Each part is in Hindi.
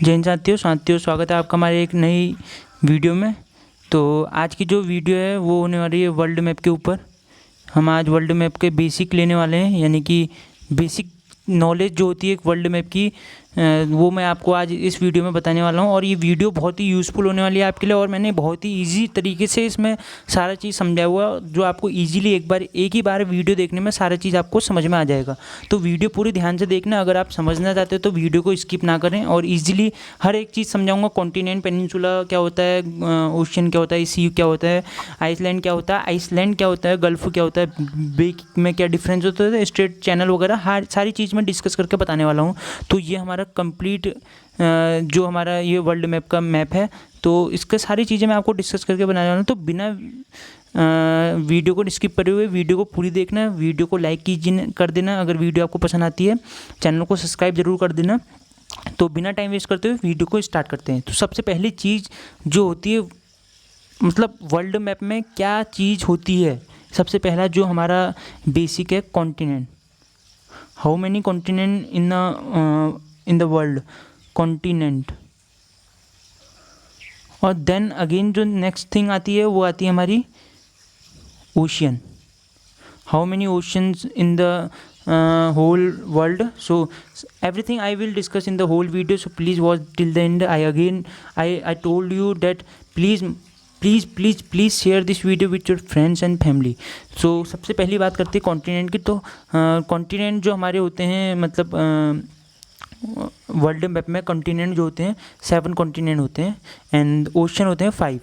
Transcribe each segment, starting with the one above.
जय हिंद साथियों स्वागत है आपका हमारे एक नई वीडियो में। तो आज की जो वीडियो है वो होने वाली है वर्ल्ड मैप के ऊपर। हम आज वर्ल्ड मैप के बेसिक लेने वाले हैं, यानी कि बेसिक नॉलेज जो होती है एक वर्ल्ड मैप की, वो मैं आपको आज इस वीडियो में बताने वाला हूँ। और ये वीडियो बहुत ही यूज़फुल होने वाली है आपके लिए, और मैंने बहुत ही इजी तरीके से इसमें सारा चीज़ समझाया हुआ है, जो आपको इजीली एक ही बार वीडियो देखने में सारा चीज़ आपको समझ में आ जाएगा। तो वीडियो पूरी ध्यान से देखना। अगर आप समझना चाहते हो तो वीडियो को स्किप ना करें, और ईजिली हर एक चीज़ समझाऊंगा। कॉन्टिनेंट, पेनिनसुला क्या होता है, ओशियन क्या होता है, सी क्या होता है, आइसलैंड क्या होता है, आइसलैंड क्या होता है, गल्फ क्या होता है, बे में क्या डिफरेंस होता है, स्ट्रेट चैनल वगैरह हर सारी चीज़ मैं डिस्कस करके बताने वाला हूँ। तो ये हमारा कंप्लीट जो हमारा ये वर्ल्ड मैप का मैप है, तो इसके सारी चीज़ें मैं आपको डिस्कस करके बनाने वाला हूँ। तो बिना वीडियो को स्किप करे हुए वीडियो को पूरी देखना। वीडियो को लाइक कर देना अगर वीडियो आपको पसंद आती है। चैनल को सब्सक्राइब जरूर कर देना। तो बिना टाइम वेस्ट करते हुए वीडियो को स्टार्ट करते हैं। तो सबसे पहली चीज़ जो होती है, मतलब वर्ल्ड मैप में क्या चीज़ होती है, सबसे पहला जो हमारा बेसिक है continent. How many continent in the world, continent. और देन अगेन जो नेक्स्ट थिंग आती है वो आती है हमारी ocean. How many oceans in the whole world. So everything I will discuss in the whole video, so please watch till the end. I told you that please share this video with your friends and family. So सबसे पहली बात करते हैं कॉन्टिनेंट की। तो कॉन्टिनेंट जो हमारे होते हैं, मतलब वर्ल्ड मैप में कॉन्टिनेंट जो होते हैं 7 कॉन्टिनेंट होते हैं, एंड ओशन होते हैं 5,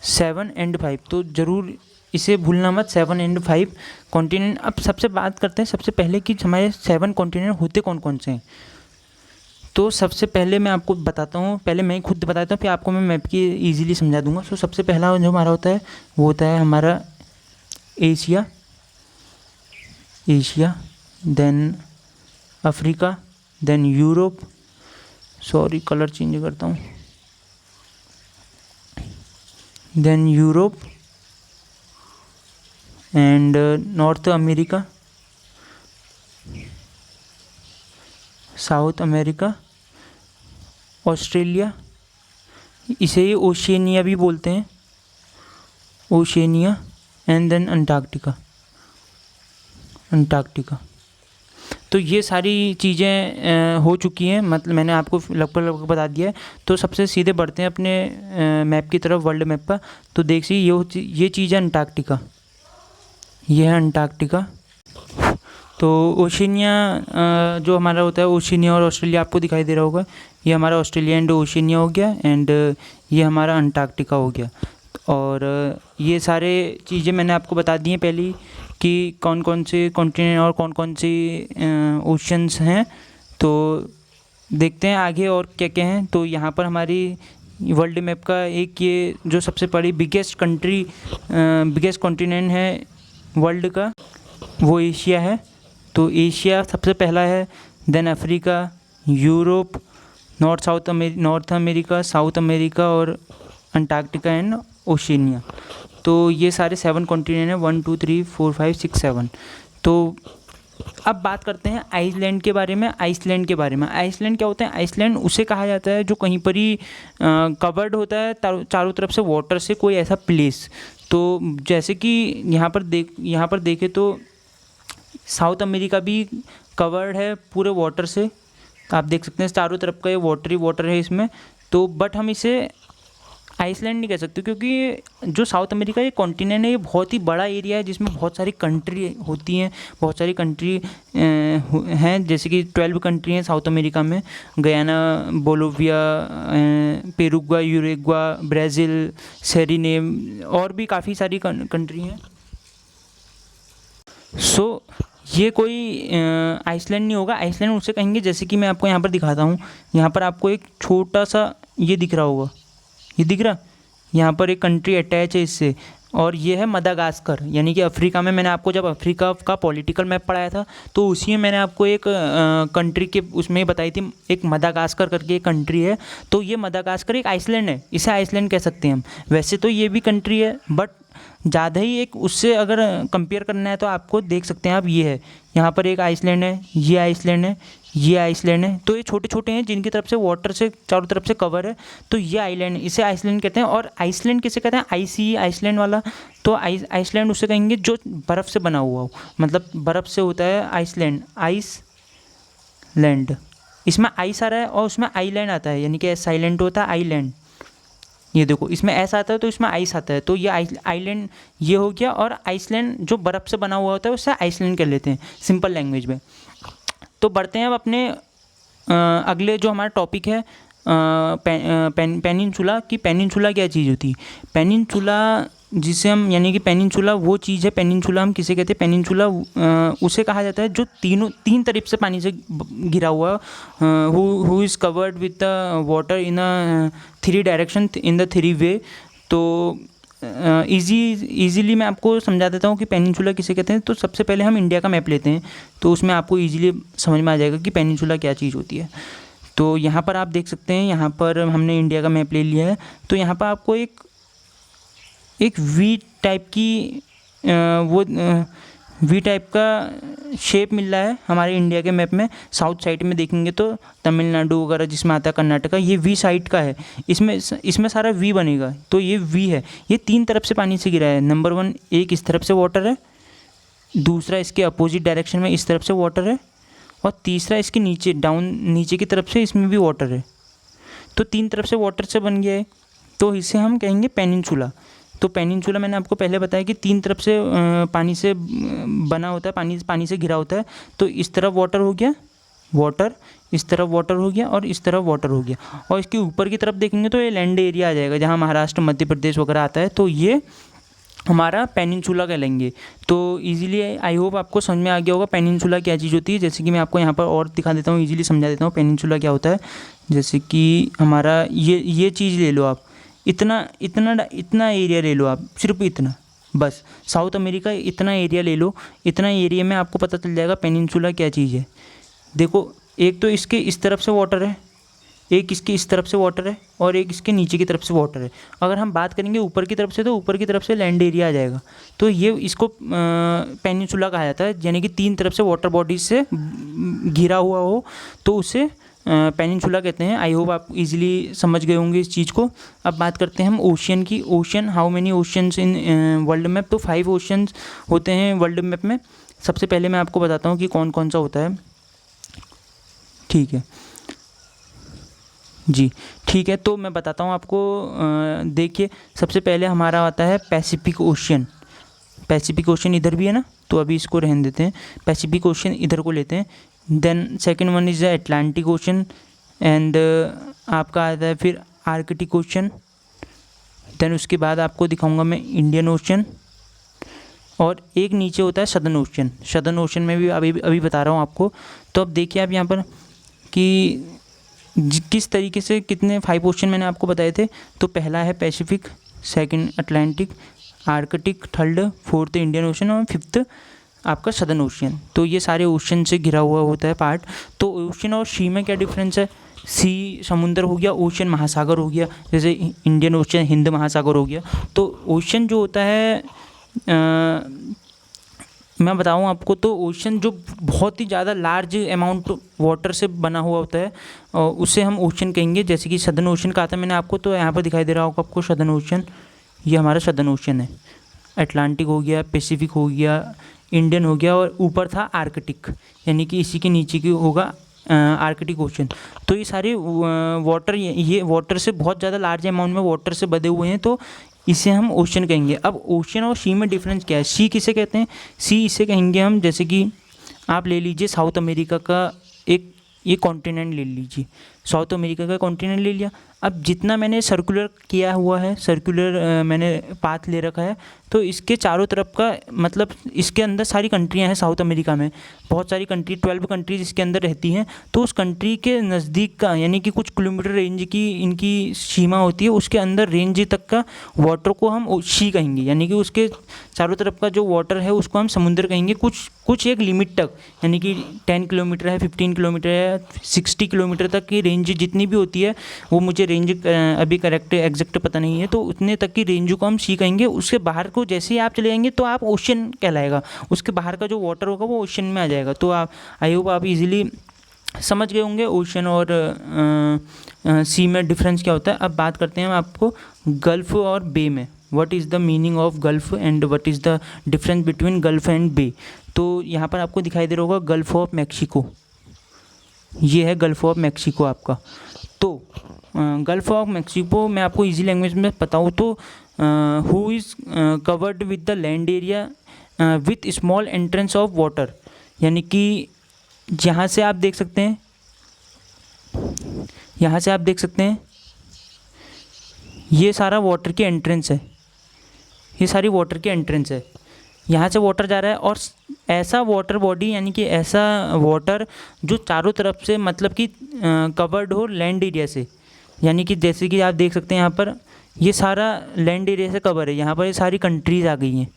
7 and 5। तो ज़रूर इसे भूलना मत, 7 and 5 कॉन्टिनेंट। अब सबसे बात करते हैं सबसे पहले कि हमारे 7 कॉन्टिनेंट होते कौन कौन से हैं। तो सबसे पहले मैं आपको बताता हूँ, पहले मैं खुद बताता हूँ, फिर आपको मैं मैप की इजीली समझा दूंगा। सो सबसे पहला जो हमारा होता है वो होता है हमारा Asia, then Africa, then Europe, sorry colour change करता हूँ, then Europe and North America, South America, Australia, इसे ही ओशिनिया भी बोलते हैं, ओशिनिया, एंड देन अंटार्कटिका। तो ये सारी चीज़ें हो चुकी हैं, मतलब मैंने आपको लगभग बता दिया है। तो सबसे सीधे बढ़ते हैं अपने मैप की तरफ, वर्ल्ड मैप का। तो देखिए ये चीज़ है अंटार्कटिका, ये है अंटार्कटिका। तो ओशिनिया जो हमारा होता है, ओशिनिया और ऑस्ट्रेलिया आपको दिखाई दे रहा होगा, ये हमारा ऑस्ट्रेलिया एंड ओशिनिया हो गया, एंड ये हमारा अंटार्कटिका हो गया। और ये सारे चीज़ें मैंने आपको बता दी हैं पहले कि कौन कौन से कॉन्टिनेंट और कौन कौन से ओशंस हैं। तो देखते हैं आगे और क्या क्या हैं। तो यहाँ पर हमारी वर्ल्ड मैप का एक ये जो सबसे बड़ी बिगेस्ट कॉन्टिनेंट है वर्ल्ड का, वो एशिया है। तो एशिया सबसे पहला है, then Africa, Europe, North America, South America और अंटार्कटिका एंड ओशिनिया। तो ये सारे 7 कॉन्टिनेंट हैं, 1 2 3 4 5 6 7। तो अब बात करते हैं आइसलैंड के बारे में। आइसलैंड क्या होता है? आइसलैंड उसे कहा जाता है जो कहीं पर ही कवर्ड होता है चारों तरफ से वाटर से, कोई ऐसा प्लेस। तो जैसे कि यहाँ पर देखें तो साउथ अमेरिका भी कवर्ड है पूरे वाटर से। आप देख सकते हैं चारों तरफ का ये वाटर है इसमें। तो बट हम इसे आइसलैंड नहीं कह सकते, क्योंकि जो साउथ अमेरिका ये कॉन्टिनेंट है, ये बहुत ही बड़ा एरिया है जिसमें बहुत सारी कंट्री होती हैं, बहुत सारी कंट्री हैं। जैसे कि 12 कंट्री हैं साउथ अमेरिका में, गयाना, बोलिविया, पेरुग्वा, यूरुग्वा, ब्राज़ील, सेरिनेम, और भी काफ़ी सारी कंट्री हैं। सो ये कोई आइसलैंड नहीं होगा। आइसलैंड उसे कहेंगे, जैसे कि मैं आपको यहाँ पर दिखाता हूँ। यहाँ पर आपको एक छोटा सा ये दिख रहा होगा, ये दिख रहा, यहाँ पर एक कंट्री अटैच है इससे, और ये है मदागास्कर, यानी कि अफ्रीका में। मैंने आपको जब अफ्रीका का पॉलिटिकल मैप पढ़ाया था तो उसी में मैंने आपको एक कंट्री के उसमें बताई थी, एक मदागास्कर करके एक कंट्री है। तो ये मदागास्कर एक आइसलैंड है, इसे आइसलैंड कह सकते हैं हम। वैसे तो ये भी कंट्री है, बट ज़्यादा ही एक उससे अगर कंपेयर करना है तो आपको देख सकते हैं आप, ये है यहाँ पर एक आइसलैंड है, ये आइसलैंड है, ये आइसलैंड है। तो ये छोटे छोटे हैं जिनकी तरफ से वाटर से चारों तरफ से कवर है। तो ये आइलैंड, इसे आइसलैंड कहते हैं। और आइसलैंड किसे कहते हैं? आइसी आइसलैंड वाला। तो आइसलैंड उसे कहेंगे जो बर्फ़ से बना हुआ हो, मतलब बर्फ़ से होता है आइसलैंड, आइसलैंड। इसमें आइस आ रहा है और उसमें आइलैंड आता है, यानी कि साइलेंट होता है आइलैंड। ये देखो इसमें ऐसा आता है तो इसमें आइस आता है, तो ये आइलैंड ये हो गया। और आइसलैंड जो बर्फ़ से बना हुआ होता है उससे आइसलैंड कर लेते हैं सिंपल लैंग्वेज में। तो बढ़ते हैं अब अपने अगले जो हमारा टॉपिक है पेनिनसुला की। पेनिनसुला क्या चीज़ होती है? पेनिनसुला जिसे हम, यानी कि पेनिनसुला वो चीज़ है, पेनिनसुला हम किसे कहते हैं? पेनिनसुला उसे कहा जाता है जो तीन तरफ से पानी से घिरा हुआ, who is covered with the water in a 3 direction in the 3 वे। तो ईज़िली मैं आपको समझा देता हूँ कि पेनिनसुला किसे कहते हैं। तो सबसे पहले हम इंडिया का मैप लेते हैं, तो उसमें आपको ईज़िली समझ में आ जाएगा कि पेनिनसुला क्या चीज़ होती है। तो यहाँ पर आप देख सकते हैं, यहाँ पर हमने इंडिया का मैप ले लिया है। तो यहाँ पर आपको एक वी टाइप की वी टाइप का शेप मिल रहा है हमारे इंडिया के मैप में। साउथ साइड में देखेंगे तो तमिलनाडु वगैरह जिसमें आता है, कर्नाटका, ये वी साइड का है। इसमें सारा वी बनेगा। तो ये वी है, ये 3 तरफ से पानी से गिरा है। नंबर 1, एक इस तरफ से वाटर है, दूसरा इसके अपोजिट डायरेक्शन में इस तरफ से वाटर है, और तीसरा इसके नीचे नीचे की तरफ से इसमें भी वाटर है। तो 3 तरफ से वाटर से बन गया है, तो इसे हम कहेंगे पेनिनसुला। तो पेनिनसुला मैंने आपको पहले बताया कि 3 तरफ से पानी से बना होता है, पानी से घिरा होता है। तो इस तरफ वाटर हो गया, वाटर, इस तरफ वाटर हो गया, और इस तरफ वाटर हो गया। और इसके ऊपर की तरफ देखेंगे तो ये लैंड एरिया आ जाएगा, जहाँ महाराष्ट्र, मध्य प्रदेश वगैरह आता है। तो ये हमारा पेनिनसुला कहलाएंगे। तो इजीली आई होप आपको समझ में आ गया होगा पेनिनसुला क्या चीज़ होती है। जैसे कि मैं आपको यहाँ पर और दिखा देता हूँ, इजीली समझा देता हूँ पेनिनसुला क्या होता है। जैसे कि हमारा ये चीज़ ले लो आप, इतना एरिया ले लो आप, सिर्फ इतना, बस साउथ अमेरिका इतना एरिया ले लो। इतना एरिया में आपको पता चल जाएगा पेनिनसुला क्या चीज़ है। देखो, एक तो इसके इस तरफ से वाटर है, एक इसके इस तरफ से वाटर है, और एक इसके नीचे की तरफ से वाटर है। अगर हम बात करेंगे ऊपर की तरफ से, तो ऊपर की तरफ से लैंड एरिया आ जाएगा। तो ये इसको पेनिनसुला कहा जाता है, यानी कि 3 तरफ से वाटर बॉडीज से घिरा हुआ हो, तो उसे पेनिनसुला कहते हैं। आई होप आप इजीली समझ गए होंगे इस चीज़ को। अब बात करते हैं हम ओशियन की। Ocean, how many oceans in world map? तो 5 ओशियंस होते हैं वर्ल्ड मैप में। सबसे पहले मैं आपको बताता हूँ कि कौन कौन सा होता है। ठीक है जी, ठीक है, तो मैं बताता हूँ आपको। देखिए, सबसे पहले हमारा आता है पैसिफिक ओशियन। पैसिफिक ओशियन इधर भी है ना, तो अभी इसको रहने देते हैं। पैसिफिक ओशियन इधर को लेते हैं। Then second one is the Atlantic ocean, and आपका आता है फिर आर्कटिक ओशन। देन उसके बाद आपको दिखाऊंगा मैं इंडियन ओशन, और एक नीचे होता है सदर्न ओशन। सदर्न ओशन में भी अभी बता रहा हूँ आपको। तो अब देखिए आप यहाँ पर कि किस तरीके से कितने 5 ओशन मैंने आपको बताए थे। तो पहला है Pacific, second Atlantic, Arctic, third, fourth Indian ocean, और फिफ्थ आपका सदर्न ओशियन। तो ये सारे ओशन से घिरा हुआ होता है पार्ट। तो ओशन और सी में क्या डिफरेंस है? सी समुंदर हो गया, ओशन महासागर हो गया। जैसे इंडियन ओशन हिंद महासागर हो गया। तो ओशन जो होता है मैं बताऊँ आपको, तो ओशन जो बहुत ही ज़्यादा लार्ज अमाउंट वाटर से बना हुआ होता है, उसे हम ओशन कहेंगे। जैसे कि सदर्न ओशन कहा था मैंने आपको, तो यहाँ पर दिखाई दे रहा होगा आपको सदर्न ओशन। ये हमारा सदर्न ओशन है। अटलांटिक हो गया, पैसिफिक हो गया, इंडियन हो गया, और ऊपर था आर्कटिक, यानी कि इसी के नीचे की होगा आर्कटिक ओशन। तो ये सारे वाटर, ये वाटर से बहुत ज़्यादा लार्ज अमाउंट में वाटर से बधे हुए हैं, तो इसे हम ओशन कहेंगे। अब ओशन और सी में डिफरेंस क्या है? सी किसे कहते हैं? सी इसे कहेंगे हम, जैसे कि आप ले लीजिए साउथ अमेरिका का एक ये कॉन्टिनेंट ले लीजिए। साउथ अमेरिका का कॉन्टिनेंट ले लिया। अब जितना मैंने सर्कुलर किया हुआ है, सर्कुलर मैंने पाथ ले रखा है, तो इसके चारों तरफ का मतलब इसके अंदर सारी कंट्रियां हैं। साउथ अमेरिका में बहुत सारी कंट्री, 12 कंट्रीज इसके अंदर रहती हैं। तो उस कंट्री के नज़दीक का, यानी कि कुछ किलोमीटर रेंज की इनकी सीमा होती है, उसके अंदर रेंज तक का वाटर को हम सी कहेंगे। यानी कि उसके चारों तरफ का जो वाटर है उसको हम समुद्र कहेंगे, कुछ एक लिमिट तक, यानी कि 10 किलोमीटर है, 15 किलोमीटर है, 60 किलोमीटर तक की रेंज जितनी भी होती है, वो मुझे रेंज अभी करेक्ट एग्जैक्ट पता नहीं है, तो उतने तक की रेंज को हम सी कहेंगे। उसके बाहर को जैसे ही आप चले जाएंगे तो आप ओशन कहलाएगा, उसके बाहर का जो वाटर होगा वो ओशन में आ जाएगा। तो आप आई होप आप इजीली समझ गए होंगे ओशन और सी में डिफरेंस क्या होता है। अब बात करते हैं हम आपको गल्फ़ और बे में, what is the meaning of gulf and what is the difference between gulf and bay. तो यहाँ पर आपको दिखाई दे रहा होगा गल्फ़ ऑफ मैक्सिको, ये है गल्फ़ ऑफ मैक्सिको आपका। तो गल्फ़ ऑफ मैक्सिको मैं आपको इजी लैंग्वेज में बताऊँ तो who is covered with the land area with small entrance of water, यानी कि यहाँ से आप देख सकते हैं, यहाँ से आप देख सकते हैं ये सारा वाटर की एंट्रेंस है, ये सारी वाटर की एंट्रेंस है, यहाँ से वाटर जा रहा है। और ऐसा वाटर बॉडी यानी कि ऐसा वाटर जो चारों तरफ से मतलब कि कवर्ड हो लैंड एरिया से, यानी कि जैसे कि आप देख सकते हैं यहाँ पर ये सारा लैंड एरिया से कवर है। यहाँ पर ये सारी कंट्रीज़ आ गई हैं,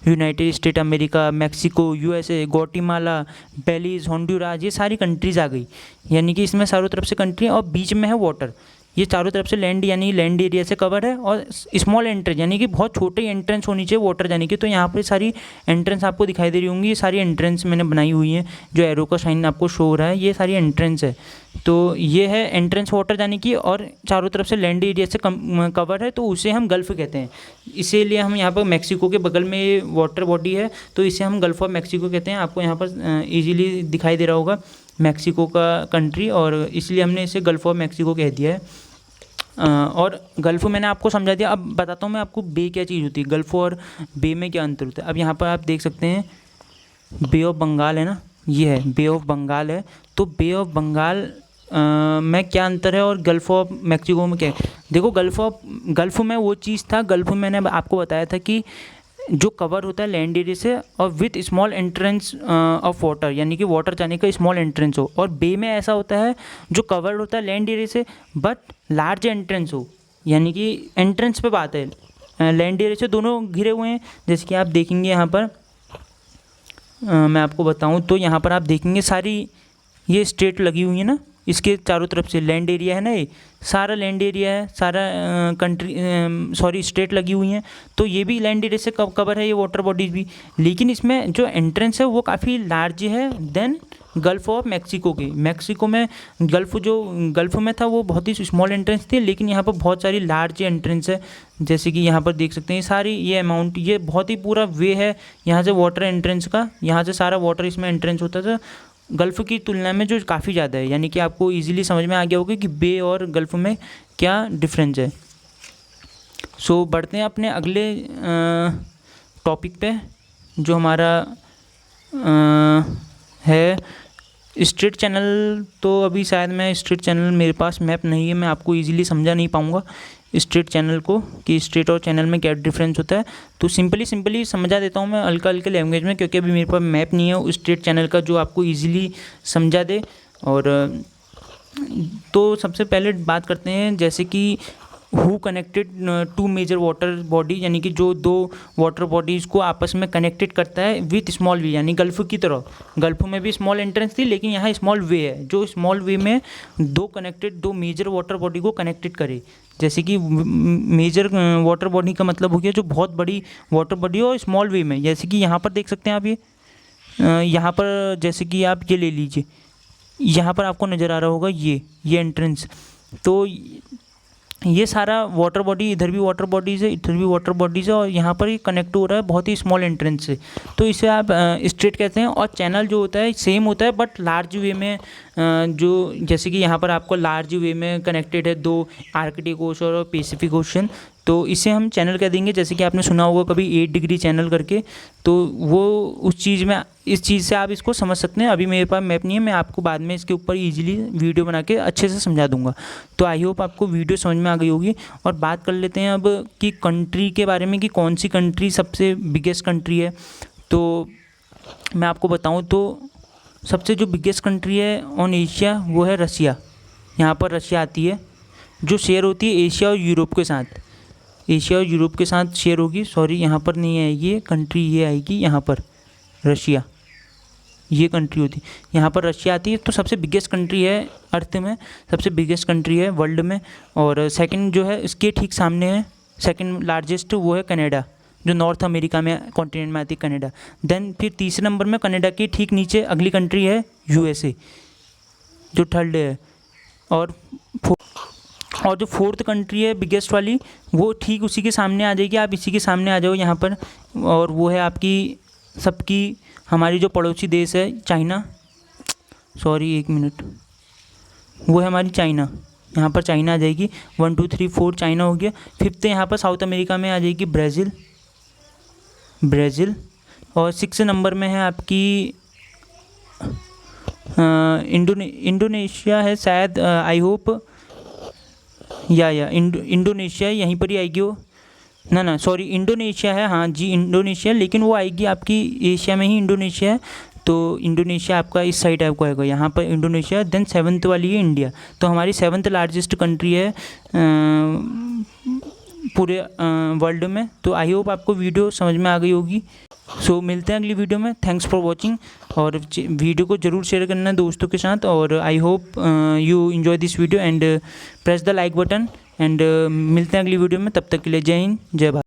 United State America, Mexico, USA, Guatemala, Belize, Honduras, ये सारी कंट्रीज़ आ गई। यानी कि इसमें चारों तरफ से कंट्री और बीच में है वाटर। ये चारों तरफ से लैंड यानी लैंड एरिया से कवर है और स्मॉल एंट्रेंस यानी कि बहुत छोटे एंट्रेंस होनी चाहिए वाटर जाने की। तो यहाँ पर सारी एंट्रेंस आपको दिखाई दे रही होंगी, ये सारी एंट्रेंस मैंने बनाई हुई हैं, जो एरो का साइन आपको शो हो रहा है ये सारी एंट्रेंस है। तो ये है एंट्रेंस वाटर जाने की और चारों तरफ से लैंड एरिया से कवर है, तो उसे हम गल्फ़ कहते हैं। इसीलिए हम यहाँ पर मैक्सिको के बगल में ये वाटर बॉडी है तो इसे हम गल्फ़ ऑफ मैक्सिको कहते हैं। आपको यहाँ पर ईजिली दिखाई दे रहा होगा मैक्सिको का कंट्री, और इसलिए हमने इसे गल्फ़ ऑफ मैक्सिको कह दिया है। और गल्फ़ मैंने आपको समझा दिया। अब बताता हूँ मैं आपको बे क्या चीज़ होती है, गल्फ़ और बे में क्या अंतर होता है। अब यहाँ पर आप देख सकते हैं बे ऑफ बंगाल है ना, ये है बे ऑफ बंगाल है। तो बे ऑफ बंगाल में क्या अंतर है और गल्फ़ ऑफ मैक्सिको में क्या है। देखो गल्फ़ में वो चीज़ था, गल्फ़ में मैंने आपको बताया था कि जो कवर होता है लैंड एरिया से और with small entrance of water, यानी कि वाटर जाने का स्मॉल एंट्रेंस हो। और बे में ऐसा होता है जो कवर्ड होता है लैंड एरिया से बट लार्ज एंट्रेंस हो, यानी कि एंट्रेंस पे बात है, लैंड एरिया से दोनों घिरे हुए हैं। जैसे कि आप देखेंगे यहाँ पर मैं आपको बताऊँ तो यहाँ पर आप देखेंगे सारी ये स्टेट लगी हुई है ना, इसके चारों तरफ से लैंड एरिया है ना, ये सारा लैंड एरिया है, सारा कंट्री स्टेट लगी हुई हैं। तो ये भी लैंड एरिया से कवर है ये वाटर बॉडीज भी, लेकिन इसमें जो एंट्रेंस है वो काफ़ी लार्ज है देन गल्फ़ ऑफ मैक्सिको की। मैक्सिको में गल्फ़ में था वो बहुत ही स्मॉल एंट्रेंस थी, लेकिन यहाँ पर बहुत सारी लार्ज एंट्रेंस है। जैसे कि यहाँ पर देख सकते हैं सारी ये अमाउंट, ये बहुत ही पूरा वे है यहाँ से वाटर एंट्रेंस का, यहाँ से सारा वाटर इसमें एंट्रेंस होता था गल्फ़ की तुलना में जो काफ़ी ज़्यादा है। यानी कि आपको इजीली समझ में आ गया होगा कि बे और गल्फ़ में क्या डिफरेंस है। सो बढ़ते हैं अपने अगले टॉपिक पे जो हमारा है स्ट्रीट चैनल। तो अभी शायद मैं स्ट्रीट चैनल मेरे पास मैप नहीं है, मैं आपको इजीली समझा नहीं पाऊँगा स्ट्रीट चैनल को कि स्ट्रीट और चैनल में क्या डिफरेंस होता है। तो सिंपली समझा देता हूँ मैं हल्के लैंग्वेज में, क्योंकि अभी मेरे पास मैप नहीं है उस स्ट्रीट चैनल का जो आपको इजीली समझा दे। और तो सबसे पहले बात करते हैं जैसे कि who connected to major water body, यानी कि जो दो वाटर बॉडीज़ को आपस में कनेक्टेड करता है विथ स्मॉल वे, यानी गल्फ़ की तरह। गल्फ़ में भी स्मॉल एंट्रेंस थी लेकिन यहाँ स्मॉल वे है, जो स्मॉल वे में दो मेजर वाटर बॉडी को कनेक्टेड करे। जैसे कि मेजर वाटर बॉडी का मतलब हो गया जो बहुत बड़ी वाटर बॉडी हो स्मॉल वे में। जैसे कि यहाँ पर देख सकते हैं आप ये यहाँ पर जैसे कि आप ये ले लीजिए, यहाँ पर आपको नज़र आ रहा होगा ये एंट्रेंस। तो ये सारा वाटर बॉडी, इधर भी वाटर बॉडीज़ है, इधर भी वाटर बॉडीज़ है और यहाँ पर ये कनेक्ट हो रहा है बहुत ही स्मॉल एंट्रेंस से। तो इसे आप स्ट्रेट कहते हैं। और चैनल जो होता है सेम होता है बट लार्ज वे में, जो जैसे कि यहाँ पर आपको लार्ज वे में कनेक्टेड है दो आर्कटिक ओशन और पैसिफिक ओशन, तो इसे हम चैनल कह देंगे। जैसे कि आपने सुना होगा कभी 8 डिग्री चैनल करके, तो वो उस चीज़ में, इस चीज़ से आप इसको समझ सकते हैं। अभी मेरे पास मैप नहीं है, मैं आपको बाद में इसके ऊपर इजीली वीडियो बना के अच्छे से समझा दूंगा। तो आई होप आपको वीडियो समझ में आ गई होगी। और बात कर लेते हैं अब कि कंट्री के बारे में कि कौन सी कंट्री सबसे बिगेस्ट कंट्री है। तो मैं आपको बताऊँ तो सबसे जो बिगेस्ट कंट्री है ऑन एशिया वो है रसिया। यहाँ पर रसिया आती है जो शेयर होती है एशिया और यूरोप के साथ, एशिया और यूरोप के साथ शेयर होगी। सॉरी यहाँ पर नहीं आएगी ये कंट्री, ये आएगी यहाँ पर रशिया। ये कंट्री होती है। यहाँ पर रशिया आती है। तो सबसे बिगेस्ट कंट्री है अर्थ में, सबसे बिगेस्ट कंट्री है वर्ल्ड में। और सेकंड जो है इसके ठीक सामने है, सेकंड लार्जेस्ट वो है कनाडा, जो नॉर्थ अमेरिका में कॉन्टिनेंट में आती है कनाडा। देन फिर तीसरे नंबर में कनाडा के ठीक नीचे अगली कंट्री है यूएसए, जो थर्ड है। और जो फोर्थ कंट्री है बिगेस्ट वाली, वो ठीक उसी के सामने आ जाएगी। आप इसी के सामने आ जाओ यहाँ पर, और वो है आपकी सबकी हमारी जो पड़ोसी देश है चाइना, सॉरी एक मिनट, वो है हमारी चाइना। यहाँ पर चाइना आ जाएगी, 1 2 3 4 चाइना हो गया। फिफ्थ यहाँ पर साउथ अमेरिका में आ जाएगी ब्राज़ील। और सिक्स नंबर में है आपकी इंडोनेशिया है शायद, आई होप, या इंडोनेशिया यहीं पर ही आएगी वो, ना सॉरी इंडोनेशिया है, हाँ जी इंडोनेशिया, लेकिन वो आएगी आपकी एशिया में ही इंडोनेशिया है। तो इंडोनेशिया आपका इस साइड आपको आएगा, यहाँ पर इंडोनेशिया। देन सेवन्थ वाली है इंडिया। तो हमारी सेवन्थ लार्जेस्ट कंट्री है पूरे वर्ल्ड में। तो आई होप आपको वीडियो समझ में आ गई होगी। सो मिलते हैं अगली वीडियो में। थैंक्स फॉर वॉचिंग, और वीडियो को ज़रूर शेयर करना दोस्तों के साथ। और I hope you enjoy this video and press the like button. And मिलते हैं अगली वीडियो में, तब तक के लिए जय हिंद जय भारत।